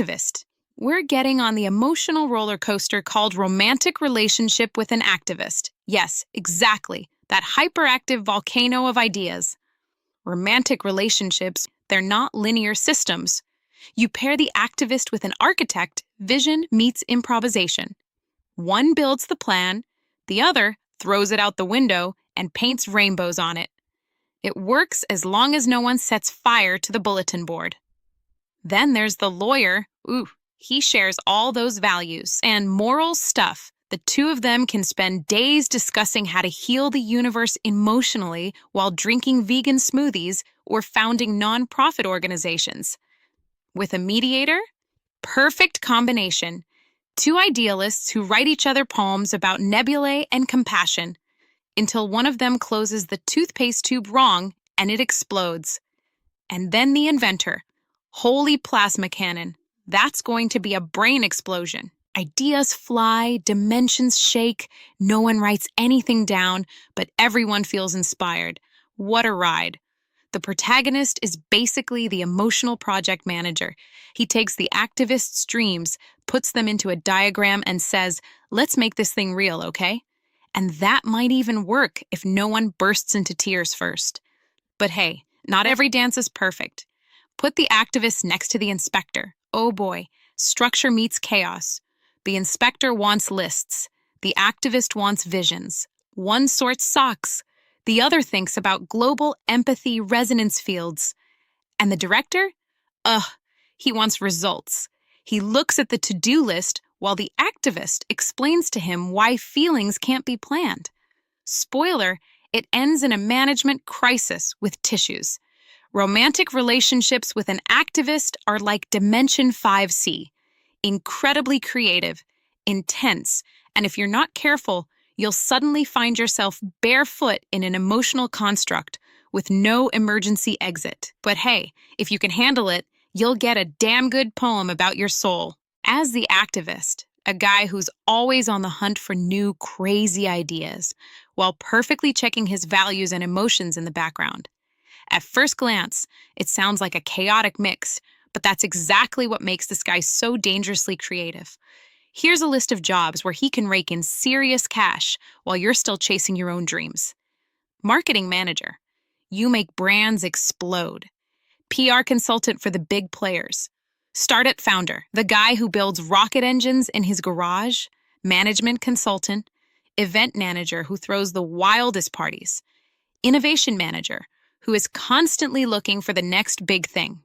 activist. We're getting on the emotional roller coaster called romantic relationship with an activist. Yes, exactly. That hyperactive volcano of ideas. Romantic relationships, they're not linear systems. You pair the activist with an architect, vision meets improvisation. One builds the plan, the other throws it out the window and paints rainbows on it. It works as long as no one sets fire to the bulletin board. Then there's the lawyer. He shares all those values and moral stuff. The two of them can spend days discussing how to heal the universe emotionally while drinking vegan smoothies or founding nonprofit organizations. With a mediator? Perfect combination. Two idealists who write each other poems about nebulae and compassion until one of them closes the toothpaste tube wrong and it explodes. And then the inventor. Holy plasma cannon. That's going to be a brain explosion. Ideas fly, dimensions shake, no one writes anything down, but everyone feels inspired. What a ride. The protagonist is basically the emotional project manager. He takes the activist's dreams, puts them into a diagram, and says, let's make this thing real, okay? And that might even work if no one bursts into tears first. But hey, not every dance is perfect. Put the activist next to the inspector. Oh boy, structure meets chaos. The inspector wants lists. The activist wants visions. One sorts socks. The other thinks about global empathy resonance fields. And the director? He wants results. He looks at the to-do list while the activist explains to him why feelings can't be planned. Spoiler, it ends in a management crisis with tissues. Romantic relationships with an activist are like Dimension 5C. Incredibly creative, intense, and if you're not careful, you'll suddenly find yourself barefoot in an emotional construct with no emergency exit. But hey, if you can handle it, you'll get a damn good poem about your soul. As the activist, a guy who's always on the hunt for new, crazy ideas, while perfectly checking his values and emotions in the background. At first glance, it sounds like a chaotic mix, but that's exactly what makes this guy so dangerously creative. Here's a list of jobs where he can rake in serious cash while you're still chasing your own dreams. Marketing manager. You make brands explode. PR consultant for the big players. Startup founder, the guy who builds rocket engines in his garage. Management consultant. Event manager who throws the wildest parties. Innovation manager, who is constantly looking for the next big thing.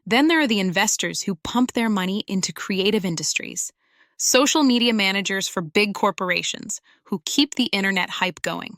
Then there are the investors who pump their money into creative industries. Social media managers for big corporations who keep the internet hype going.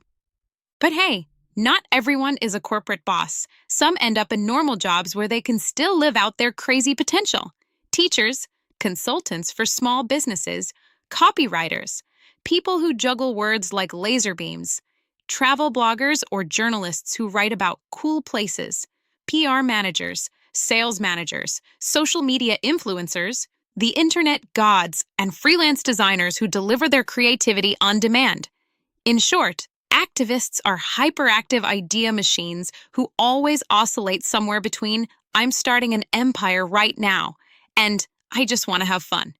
But hey, not everyone is a corporate boss. Some end up in normal jobs where they can still live out their crazy potential. Teachers, consultants for small businesses, copywriters, people who juggle words like laser beams, travel bloggers or journalists who write about cool places, PR managers, sales managers, social media influencers, the internet gods, and freelance designers who deliver their creativity on demand. In short, activists are hyperactive idea machines who always oscillate somewhere between I'm starting an empire right now and I just want to have fun.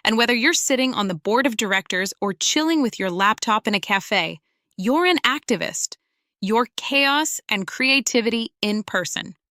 And whether you're sitting on the board of directors or chilling with your laptop in a cafe, you're an activist. Your chaos and creativity in person.